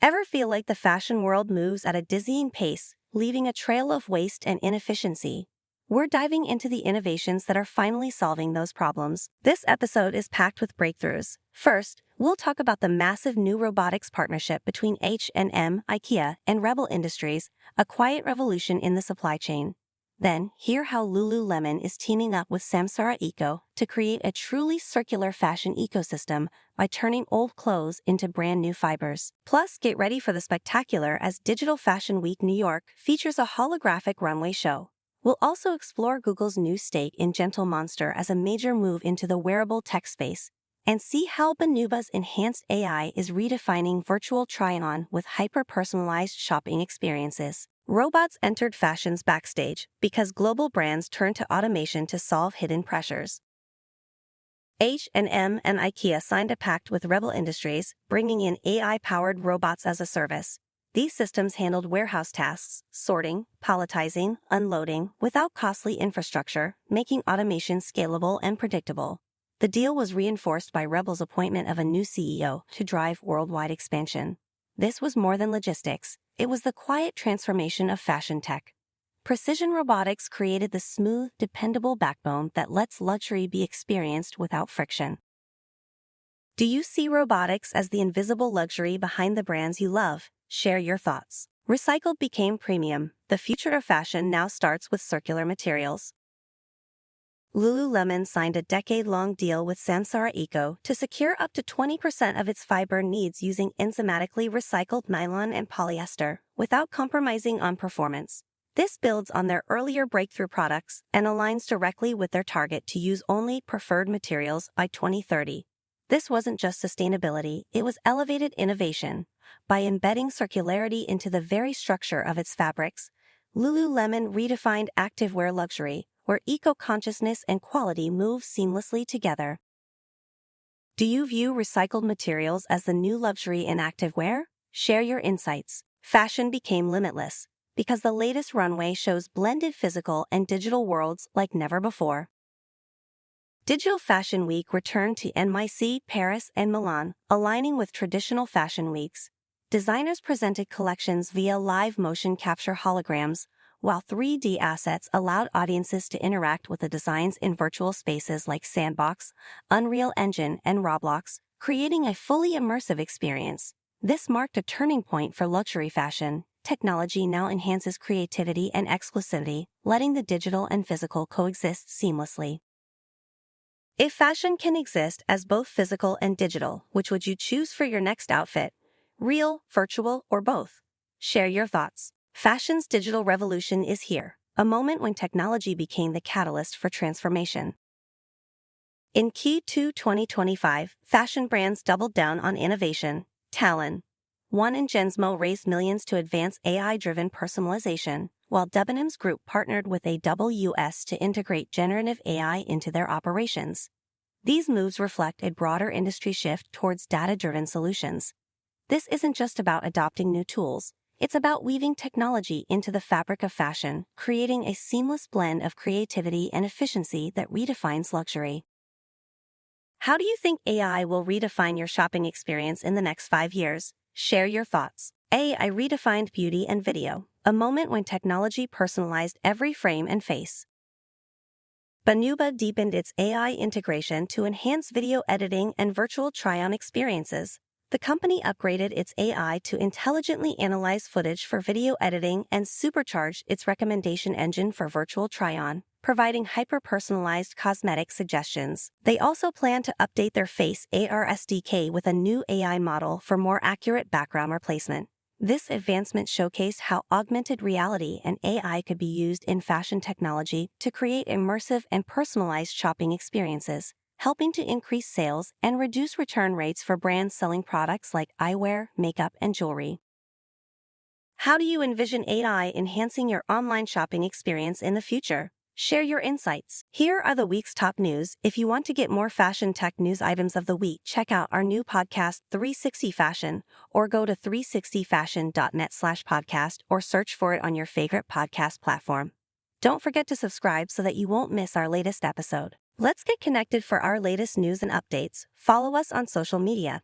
Ever feel like the fashion world moves at a dizzying pace, leaving a trail of waste and inefficiency? We're diving into the innovations that are finally solving those problems. This episode is packed with breakthroughs. First, we'll talk about the massive new robotics partnership between H&M, IKEA, and Rebl Industries, a quiet revolution in the supply chain. Then, hear how Lululemon is teaming up with Samsara Eco to create a truly circular fashion ecosystem by turning old clothes into brand new fibers. Plus, get ready for the spectacular as Digital Fashion Week New York features a holographic runway show. We'll also explore Google's new stake in Gentle Monster as a major move into the wearable tech space, and see how Banuba's enhanced AI is redefining virtual try-on with hyper-personalized shopping experiences. Robots entered fashion's backstage because global brands turned to automation to solve hidden pressures. H&M and IKEA signed a pact with Rebl Industries, bringing in AI-powered robots as a service. These systems handled warehouse tasks, sorting, palletizing, unloading, without costly infrastructure, making automation scalable and predictable. The deal was reinforced by Rebl's appointment of a new CEO to drive worldwide expansion. This was more than logistics. It was the quiet transformation of fashion tech. Precision robotics created the smooth, dependable backbone that lets luxury be experienced without friction. Do you see robotics as the invisible luxury behind the brands you love? Share your thoughts. Recycled became premium. The future of fashion now starts with circular materials. Lululemon signed a decade-long deal with Samsara Eco to secure up to 20% of its fiber needs using enzymatically recycled nylon and polyester, without compromising on performance. This builds on their earlier breakthrough products and aligns directly with their target to use only preferred materials by 2030. This wasn't just sustainability, it was elevated innovation. By embedding circularity into the very structure of its fabrics, Lululemon redefined activewear luxury, where eco-consciousness and quality move seamlessly together. Do you view recycled materials as the new luxury in activewear? Share your insights. Fashion became limitless because the latest runway shows blended physical and digital worlds like never before. Digital Fashion Week returned to NYC, Paris, and Milan, aligning with traditional fashion weeks. Designers presented collections via live motion capture holograms, while 3D assets allowed audiences to interact with the designs in virtual spaces like Sandbox, Unreal Engine, and Roblox, creating a fully immersive experience. This marked a turning point for luxury fashion. Technology now enhances creativity and exclusivity, letting the digital and physical coexist seamlessly. If fashion can exist as both physical and digital, which would you choose for your next outfit? Real, virtual, or both? Share your thoughts. Fashion's digital revolution is here, a moment when technology became the catalyst for transformation. In Q2 2025, fashion brands doubled down on innovation. Talon, One and Gensmo raised millions to advance AI-driven personalization, while Debenhams Group partnered with AWS to integrate generative AI into their operations. These moves reflect a broader industry shift towards data-driven solutions. This isn't just about adopting new tools. It's about weaving technology into the fabric of fashion, creating a seamless blend of creativity and efficiency that redefines luxury. How do you think AI will redefine your shopping experience in the next 5 years? Share your thoughts. AI redefined beauty and video, a moment when technology personalized every frame and face. Banuba deepened its AI integration to enhance video editing and virtual try-on experiences. The company upgraded its AI to intelligently analyze footage for video editing and supercharged its recommendation engine for virtual try-on, providing hyper-personalized cosmetic suggestions. They also plan to update their Face AR SDK with a new AI model for more accurate background replacement. This advancement showcased how augmented reality and AI could be used in fashion technology to create immersive and personalized shopping experiences, helping to increase sales and reduce return rates for brands selling products like eyewear, makeup, and jewelry. How do you envision AI enhancing your online shopping experience in the future? Share your insights. Here are the week's top news. If you want to get more fashion tech news items of the week, check out our new podcast, 360 Fashion, or go to 360fashion.net/podcast or search for it on your favorite podcast platform. Don't forget to subscribe so that you won't miss our latest episode. Let's get connected for our latest news and updates. Follow us on social media.